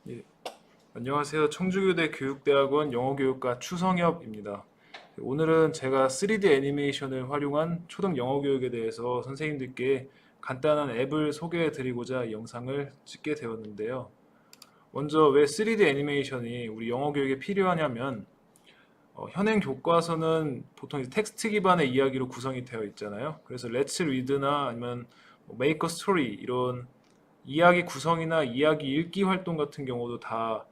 예, 안녕하세요. 청주교대 교육대학원 영어교육과 추성엽입니다. 오늘은 제가 3D 애니메이션을 활용한 초등 영어교육에 대해서 선생님들께 간단한 앱을 소개해 드리고자 이 영상을 찍게 되었는데요. 먼저 왜 3D 애니메이션이 우리 영어교육에 필요하냐면 현행 교과서는 보통 이제 텍스트 기반의 이야기로 구성이 되어 있잖아요. 그래서 Let's Read나 아니면 Make a Story 이런 이야기 구성이나 이야기 읽기 활동 같은 경우도 다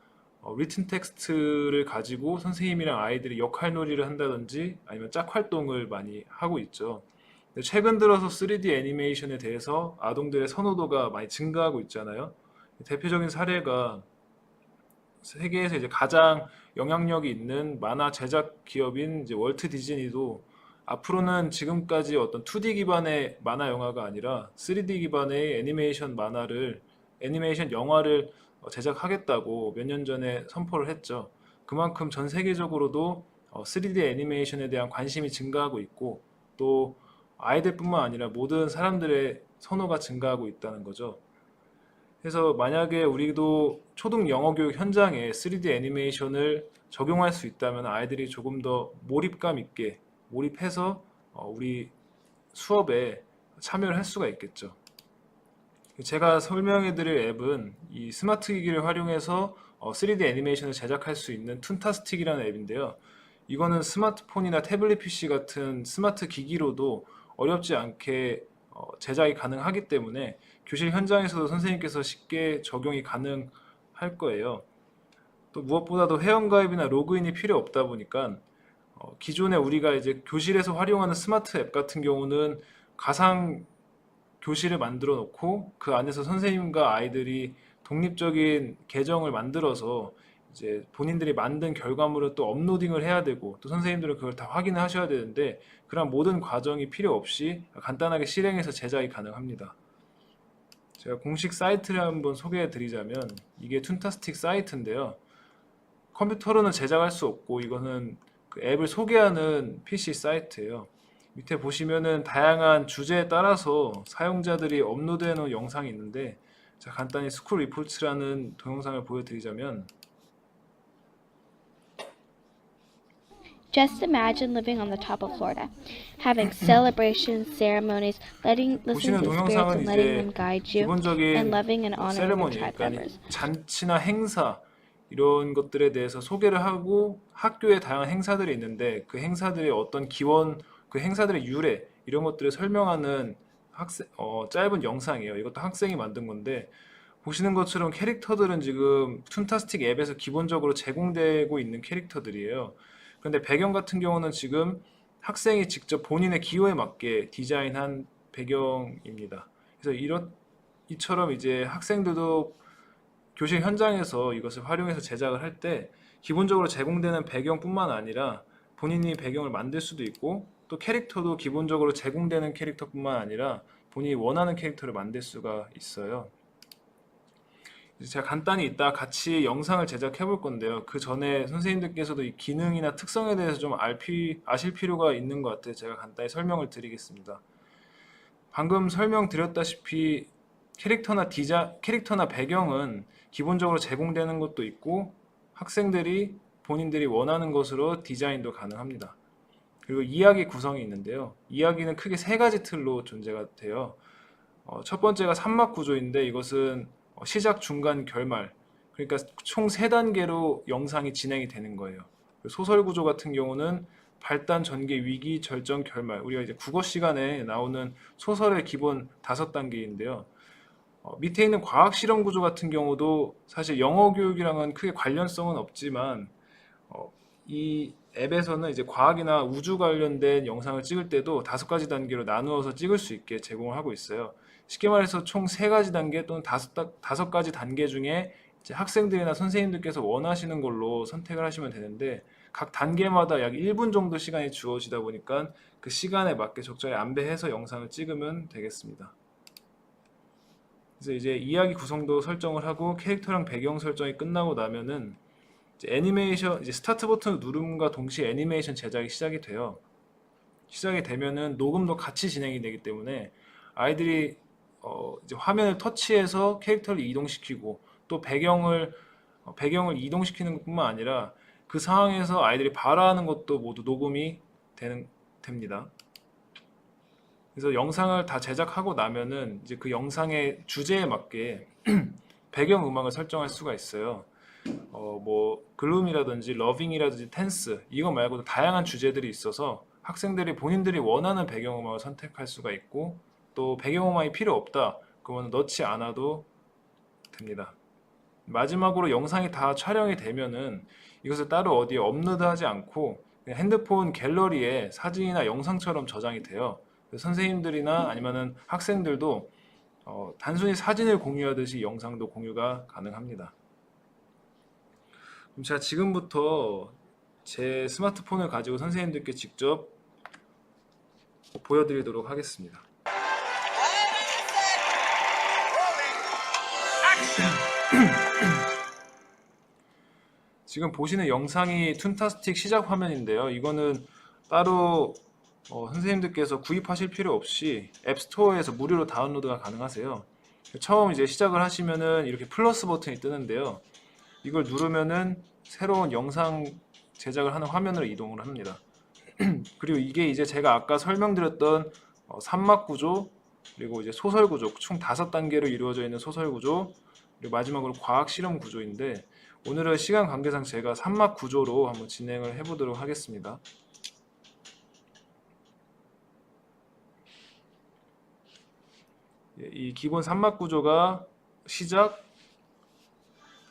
리튼 텍스트를 가지고 선생님이랑 아이들이 역할놀이를 한다든지 아니면 짝 활동을 많이 하고 있죠. 근데 최근 들어서 3D 애니메이션에 대해서 아동들의 선호도가 많이 증가하고 있잖아요. 대표적인 사례가 세계에서 이제 가장 영향력이 있는 만화 제작 기업인 이제 월트 디즈니도 앞으로는 지금까지 어떤 2D 기반의 만화 영화가 아니라 3D 기반의 애니메이션 영화를 제작하겠다고 몇 년 전에 선포를 했죠. 그만큼 전 세계적으로도 3D 애니메이션에 대한 관심이 증가하고 있고 또 아이들뿐만 아니라 모든 사람들의 선호가 증가하고 있다는 거죠. 그래서 만약에 우리도 초등 영어 교육 현장에 3D 애니메이션을 적용할 수 있다면 아이들이 조금 더 몰입감 있게 몰입해서 우리 수업에 참여를 할 수가 있겠죠. 제가 설명해 드릴 앱은 이 스마트 기기를 활용해서 3D 애니메이션을 제작할 수 있는 툰타스틱이라는 앱인데요. 이거는 스마트폰이나 태블릿 PC 같은 스마트 기기로도 어렵지 않게 제작이 가능하기 때문에 교실 현장에서도 선생님께서 쉽게 적용이 가능할 거예요. 또 무엇보다도 회원가입이나 로그인이 필요 없다 보니까 기존에 우리가 이제 교실에서 활용하는 스마트 앱 같은 경우는 가상 교실을 만들어 놓고 그 안에서 선생님과 아이들이 독립적인 계정을 만들어서 이제 본인들이 만든 결과물을 또 업로딩을 해야 되고 또 선생님들은 그걸 다 확인을 하셔야 되는데 그런 모든 과정이 필요 없이 간단하게 실행해서 제작이 가능합니다. 제가 공식 사이트를 한번 소개해 드리자면 이게 툰타스틱 사이트인데요. 컴퓨터로는 제작할 수 없고 이거는 그 앱을 소개하는 PC 사이트예요. 밑에 보시면은 다양한 주제에 따라서 사용자들이 업로드해 놓은 영상이 있는데 자, 간단히 스쿨 리포츠라는 동영상을 보여드리자면 Just imagine living on the top of Florida, having celebrations, ceremonies, listening 보시는 to spirits 동영상은 and letting 이제 them guide you, and 기본적인 loving and honoring your 세레머니, tribe 그러니까 members. 잔치나 행사 이런 것들에 대해서 소개를 하고 학교에 다양한 행사들이 있는데 그 행사들의 어떤 기원, 그 행사들의 유래 이런 것들을 설명하는 짧은 영상이에요. 이것도 학생이 만든 건데 보시는 것처럼 캐릭터들은 지금 툰타스틱 앱에서 기본적으로 제공되고 있는 캐릭터들이에요. 그런데 배경 같은 경우는 지금 학생이 직접 본인의 기호에 맞게 디자인한 배경입니다. 그래서 이처럼 이제 학생들도 교실 현장에서 이것을 활용해서 제작을 할 때 기본적으로 제공되는 배경뿐만 아니라 본인이 배경을 만들 수도 있고 또 캐릭터도 기본적으로 제공되는 캐릭터뿐만 아니라 본인이 원하는 캐릭터를 만들 수가 있어요. 제가 간단히 이따 같이 영상을 제작해 볼 건데요. 그 전에 선생님들께서도 이 기능이나 특성에 대해서 좀 아실 필요가 있는 것 같아요. 제가 간단히 설명을 드리겠습니다. 방금 설명드렸다시피 캐릭터나 배경은 기본적으로 제공되는 것도 있고 학생들이 본인들이 원하는 것으로 디자인도 가능합니다. 그리고 이야기 구성이 있는데요. 이야기는 크게 세 가지 틀로 존재가 돼요. 첫 번째가 삼막 구조인데 이것은 시작, 중간, 결말. 그러니까 총 세 단계로 영상이 진행이 되는 거예요. 소설 구조 같은 경우는 발단, 전개, 위기, 절정, 결말. 우리가 이제 국어 시간에 나오는 소설의 기본 다섯 단계인데요. 밑에 있는 과학 실험 구조 같은 경우도 사실 영어 교육이랑은 크게 관련성은 없지만 이 앱에서는 이제 과학이나 우주 관련된 영상을 찍을 때도 다섯 가지 단계로 나누어서 찍을 수 있게 제공을 하고 있어요. 쉽게 말해서 총 세 가지 단계 또는 다섯 가지 단계 중에 이제 학생들이나 선생님들께서 원하시는 걸로 선택을 하시면 되는데 각 단계마다 약 1분 정도 시간이 주어지다 보니까 그 시간에 맞게 적절히 안배해서 영상을 찍으면 되겠습니다. 그래서 이제 이야기 구성도 설정을 하고 캐릭터랑 배경 설정이 끝나고 나면은 이제 스타트 버튼을 누름과 동시에 애니메이션 제작이 시작이 돼요. 시작이 되면은 녹음도 같이 진행이 되기 때문에 아이들이 이제 화면을 터치해서 캐릭터를 이동시키고 또 배경을 배경을 이동시키는 것뿐만 아니라 그 상황에서 아이들이 발화하는 것도 모두 녹음이 됩니다. 그래서 영상을 다 제작하고 나면은 이제 그 영상의 주제에 맞게 배경 음악을 설정할 수가 있어요. 뭐 글룸이라든지 러빙이라든지 텐스 이거 말고도 다양한 주제들이 있어서 학생들이 본인들이 원하는 배경음악을 선택할 수가 있고 또 배경음악이 필요 없다 그러면 넣지 않아도 됩니다. 마지막으로 영상이 다 촬영이 되면은 이것을 따로 어디에 업로드하지 않고 그냥 핸드폰 갤러리에 사진이나 영상처럼 저장이 돼요. 그래서 선생님들이나 아니면은 학생들도 단순히 사진을 공유하듯이 영상도 공유가 가능합니다. 그럼 제가 지금부터 제 스마트폰을 가지고 선생님들께 직접 보여드리도록 하겠습니다. 지금 보시는 영상이 툰타스틱 시작 화면인데요. 이거는 따로 선생님들께서 구입하실 필요 없이 앱스토어에서 무료로 다운로드가 가능하세요. 처음 이제 시작을 하시면은 이렇게 플러스 버튼이 뜨는데요. 이걸 누르면은 새로운 영상 제작을 하는 화면으로 이동을 합니다. 그리고 이게 이제 제가 아까 설명드렸던 산막 구조, 그리고 이제 소설 구조, 총 5단계로 이루어져 있는 소설 구조, 그리고 마지막으로 과학 실험 구조인데 오늘은 시간 관계상 제가 산막 구조로 한번 진행을 해보도록 하겠습니다. 이 기본 산막 구조가 시작,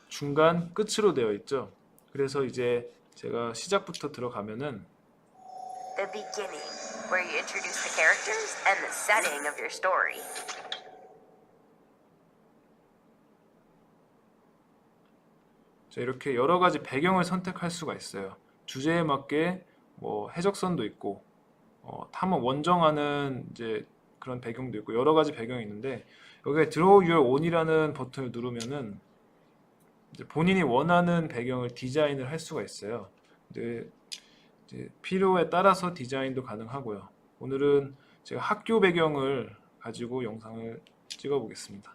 중간, 끝으로 되어 있죠. 그래서 이제 제가 시작부터 들어가면은 The beginning, where you introduce the characters and the setting of your story. 자, 이렇게 여러 가지 배경을 선택할 수가 있어요. 주제에 맞게 뭐 해적선도 있고 탐험 원정하는 이제 그런 배경도 있고 여러 가지 배경이 있는데 여기에 Draw Your Own이라는 버튼을 누르면은 이제 본인이 원하는 배경을 디자인을 할 수가 있어요. 근데 이제 필요에 따라서 디자인도 가능하고요. 오늘은 제가 학교 배경을 가지고 영상을 찍어 보겠습니다.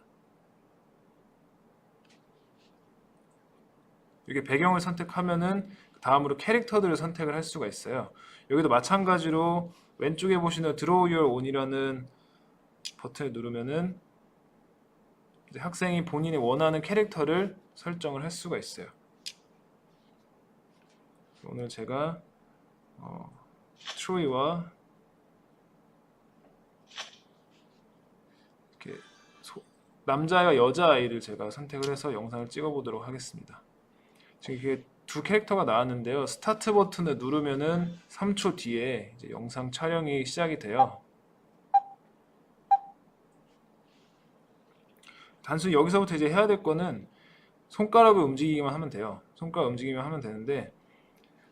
이렇게 배경을 선택하면은 다음으로 캐릭터들을 선택을 할 수가 있어요. 여기도 마찬가지로 왼쪽에 보시는 Draw Your Own이라는 버튼을 누르면은 이제 학생이 본인이 원하는 캐릭터를 설정을 할 수가 있어요. 오늘 제가 트로이와 이렇게 남자와 여자아이를 제가 선택을 해서 영상을 찍어 보도록 하겠습니다. 지금 이게 두 캐릭터가 나왔는데요. 스타트 버튼을 누르면은 3초 뒤에 이제 영상 촬영이 시작이 돼요. 단순히 여기서부터 이제 해야 될 거는 손가락을 움직이기만 하면 돼요. 손가락 움직이기만 하면 되는데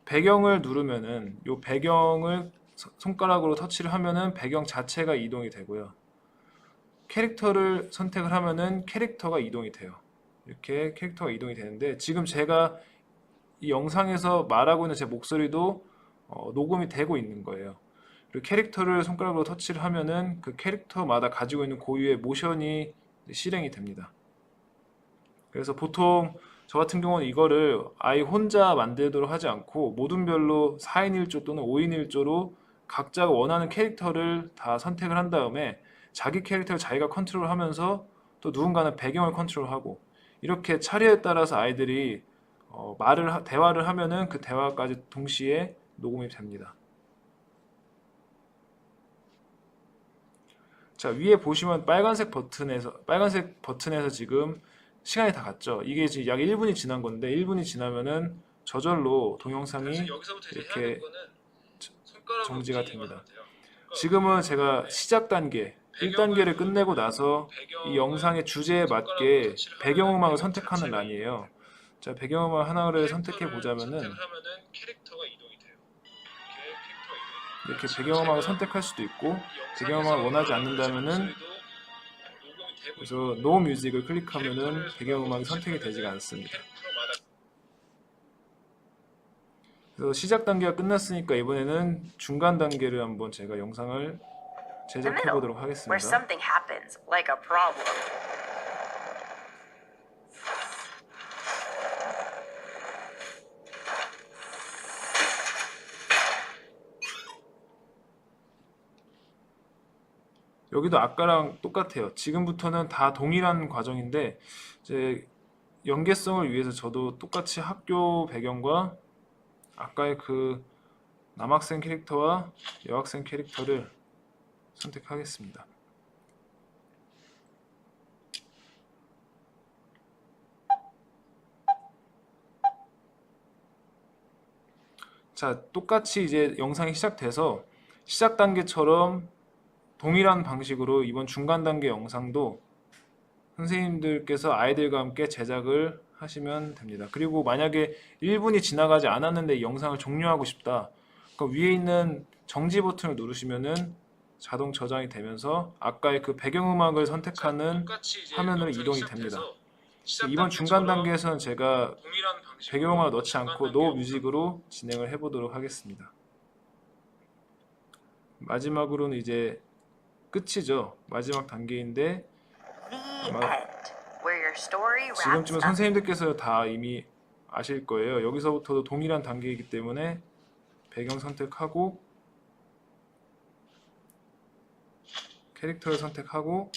배경을 누르면은 이 배경을 손가락으로 터치를 하면은 배경 자체가 이동이 되고요. 캐릭터를 선택을 하면은 캐릭터가 이동이 돼요. 이렇게 캐릭터가 이동이 되는데 지금 제가 이 영상에서 말하고 있는 제 목소리도 녹음이 되고 있는 거예요. 그리고 캐릭터를 손가락으로 터치를 하면은 그 캐릭터마다 가지고 있는 고유의 모션이 실행이 됩니다. 그래서 보통 저 같은 경우는 이거를 아예 혼자 만들도록 하지 않고 모둠별로 4인 1조 또는 5인 1조로 각자가 원하는 캐릭터를 다 선택을 한 다음에 자기 캐릭터를 자기가 컨트롤하면서 또 누군가는 배경을 컨트롤하고 이렇게 차례에 따라서 아이들이 대화를 하면은 그 대화까지 동시에 녹음이 됩니다. 자, 위에 보시면 빨간색 버튼에서 지금 시간이 다 갔죠. 이게 지금 약 1분이 지난 건데 1분이 지나면은 저절로 동영상이 이렇게 정지가 됩니다. 지금은 제가 시작 단계 1단계를 끝내고 나서 이 영상의 주제에 맞게 배경음악을 선택하는 란이에요. 자, 배경음악 하나를 선택해 보자면은 이렇게 배경음악을 선택할 수도 있고 배경음악을 원하지 않는다면은 그래서 No Music을 클릭하면은 배경음악이 선택이 되지가 않습니다. 그래서 시작 단계가 끝났으니까 이번에는 중간 단계를 한번 제가 영상을 The 제작해 middle, 보도록 where 하겠습니다. something happens, like a problem. 여기도 아까랑 똑같아요. 지금부터는 다 동일한 과정인데 이제 연계성을 위해서 저도 똑같이 학교 배경과 아까의 그 남학생 캐릭터와 여학생 캐릭터를 선택하겠습니다. 자, 똑같이 이제 영상이 시작돼서 시작 단계처럼 동일한 방식으로 이번 중간 단계 영상도 선생님들께서 아이들과 함께 제작을 하시면 됩니다. 그리고 만약에 1분이 지나가지 않았는데 이 영상을 종료하고 싶다. 그 위에 있는 정지 버튼을 누르시면은 자동 저장이 되면서 아까의 그 배경음악을 선택하는 화면으로 이동이 됩니다. 이번 중간 단계에서는 제가 배경음악을 넣지 않고 노 뮤직으로 진행을 해보도록 하겠습니다. 마지막으로는 이제 끝이죠. 마지막 단계인데 The 아마 end, where your story wraps 지금쯤은 up. 선생님들께서 다 이미 아실 거예요. 여기서부터도 동일한 단계이기 때문에 배경 선택하고 캐릭터를 선택하고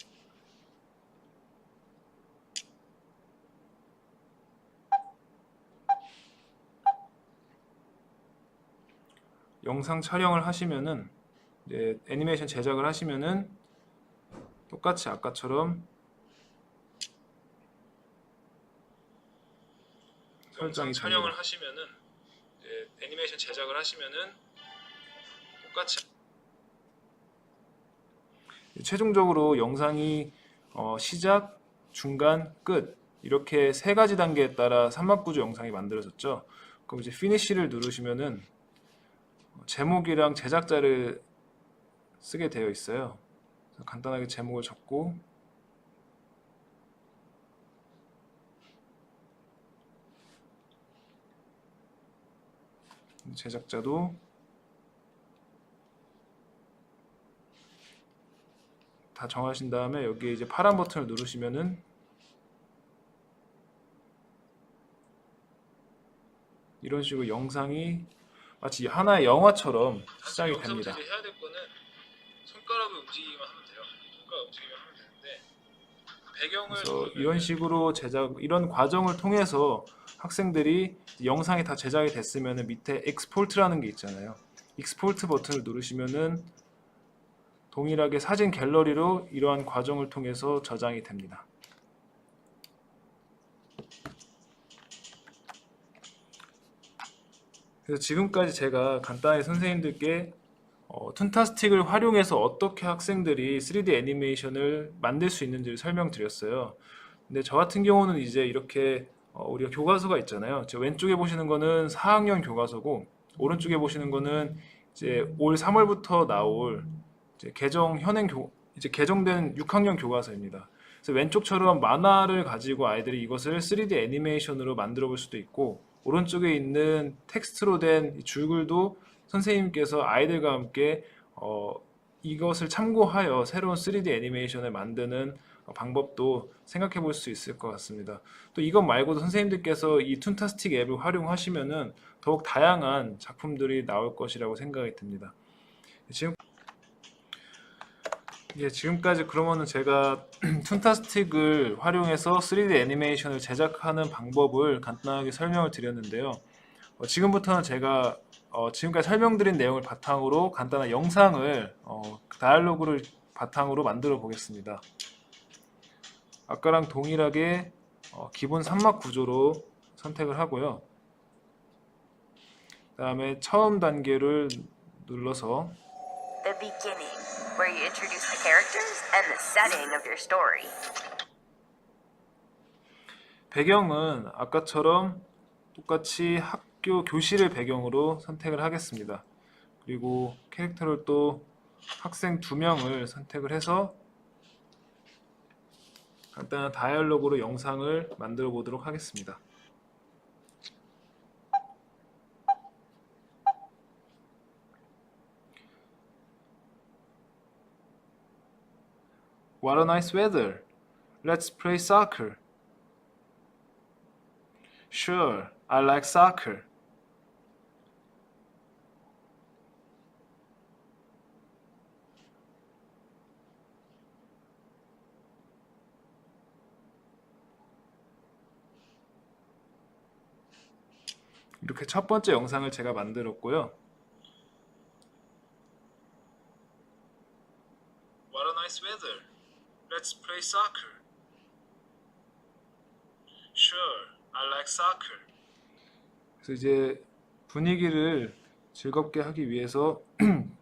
영상 촬영을 하시면은 이제 애니메이션 제작을 하시면은 똑같이 아까처럼 설정이 촬영을 하시면은 이제 애니메이션 제작을 하시면은 똑같이 최종적으로 영상이 시작, 중간, 끝 이렇게 세 가지 단계에 따라 삼막구조 영상이 만들어졌죠. 그럼 이제 피니시를 누르시면은 제목이랑 제작자를 쓰게 되어 있어요. 그래서 간단하게 제목을 적고 제작자도 다 정하신 다음에 여기에 이제 파란 버튼을 누르시면은 이런 식으로 영상이 마치 하나의 영화처럼 시작이 됩니다. 해야 될 거는 손가락을 움직이기만 하면 돼요. 손가락 움직이기만 하면 되는데 배경을 그래서 이런 식으로 이런 과정을 통해서 학생들이 영상이 다 제작이 됐으면 밑에 엑스포트라는 게 있잖아요. 익스포트 버튼을 누르시면은 동일하게 사진 갤러리로 이러한 과정을 통해서 저장이 됩니다. 그래서 지금까지 제가 간단히 선생님들께 툰타스틱을 활용해서 어떻게 학생들이 3D 애니메이션을 만들 수 있는지를 설명드렸어요. 근데 저 같은 경우는 이제 이렇게 우리가 교과서가 있잖아요. 제 왼쪽에 보시는 거는 4학년 교과서고 오른쪽에 보시는 거는 이제 올 3월부터 나올 이제 이제 개정된 6학년 교과서입니다. 그래서 왼쪽처럼 만화를 가지고 아이들이 이것을 3D 애니메이션으로 만들어 볼 수도 있고 오른쪽에 있는 텍스트로 된 줄글도 선생님께서 아이들과 함께 이것을 참고하여 새로운 3D 애니메이션을 만드는 방법도 생각해 볼 수 있을 것 같습니다. 또 이것 말고도 선생님들께서 이 툰타스틱 앱을 활용하시면은 더욱 다양한 작품들이 나올 것이라고 생각이 듭니다. 지금까지 그러면은 제가 툰타스틱을 활용해서 3D 애니메이션을 제작하는 방법을 간단하게 설명을 드렸는데요. 지금부터는 제가 지금까지 설명드린 내용을 바탕으로 간단한 영상을 다이얼로그를 바탕으로 만들어 보겠습니다. 아까랑 동일하게 기본 삼막 구조로 선택을 하고요. 그 다음에 처음 단계를 눌러서 The beginning, where you introduce the characters and the setting of your story. 배경은 아까처럼 똑같이 학교 교실을 배경으로 선택을 하겠습니다. 그리고 캐릭터를 또 학생 2명을 선택을 해서 간단한 다이얼로그로 영상을 만들어 보도록 하겠습니다. What a nice weather. Let's play soccer. Sure, I like soccer. 이렇게 첫 번째 영상을 제가 만들었고요. What a nice weather. Let's play soccer. Sure, I like soccer. 그래서 이제 분위기를 즐겁게 하기 위해서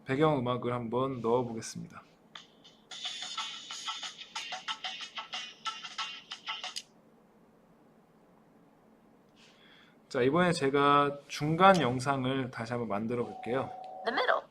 배경 음악을 한번 넣어 보겠습니다. 자, 이번에 제가 중간 영상을 다시 한번 만들어 볼게요. The middle.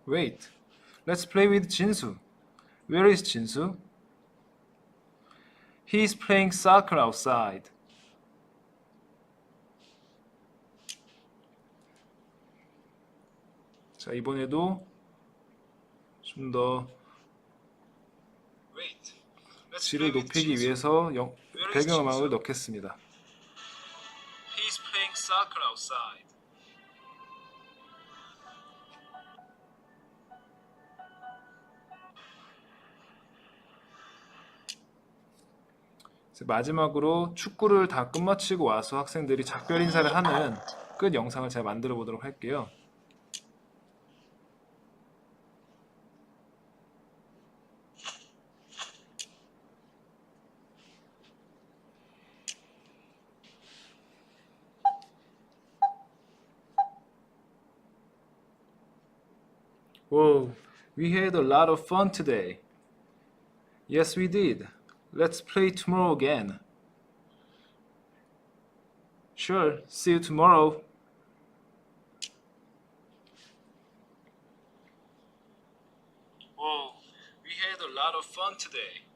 Wait, let's play with 진수. Where is 진수? He is playing soccer outside. 자, 이번에도 좀 더 질을 높이기 위해서 배경음악을 넣겠습니다. He is playing soccer outside. 마지막으로 축구를 다 끝마치고 와서 학생들이 작별 인사를 하는 끝 영상을 제가 만들어 보도록 할게요. Whoa, we had a lot of fun today. Yes, we did. Let's play tomorrow again. Sure, see you tomorrow. Whoa, we had a lot of fun today.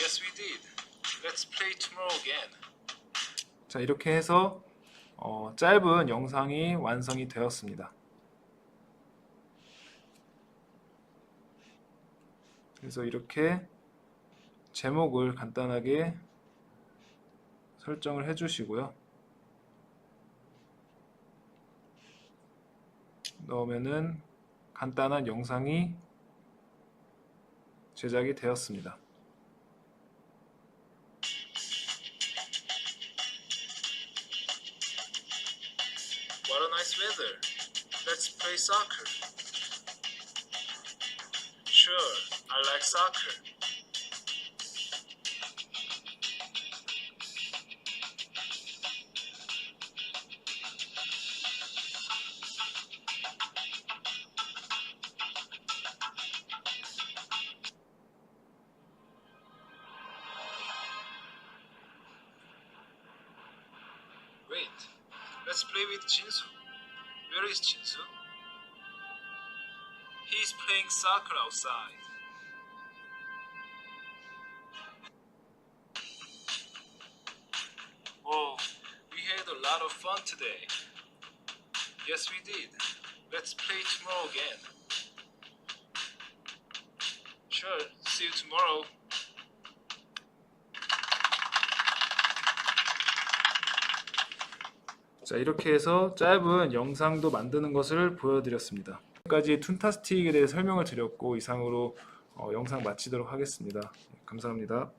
Yes, we did. Let's play tomorrow again. 자, 이렇게 해서 짧은 영상이 완성이 되었습니다. 그래서 이렇게 제목을 간단하게 설정을 해주시고요. 넣으면은 간단한 영상이 제작이 되었습니다. What a nice weather. Let's play soccer. Sure, I like soccer. Wait, let's play with 진수. Where is 진수? He's playing soccer outside. Oh, we had a lot of fun today. Yes, we did. Let's play tomorrow again. Sure, see you tomorrow. 자, 이렇게 해서 짧은 영상도 만드는 것을 보여드렸습니다. 지금까지 툰타스틱에 대해 설명을 드렸고 이상으로 영상 마치도록 하겠습니다. 감사합니다.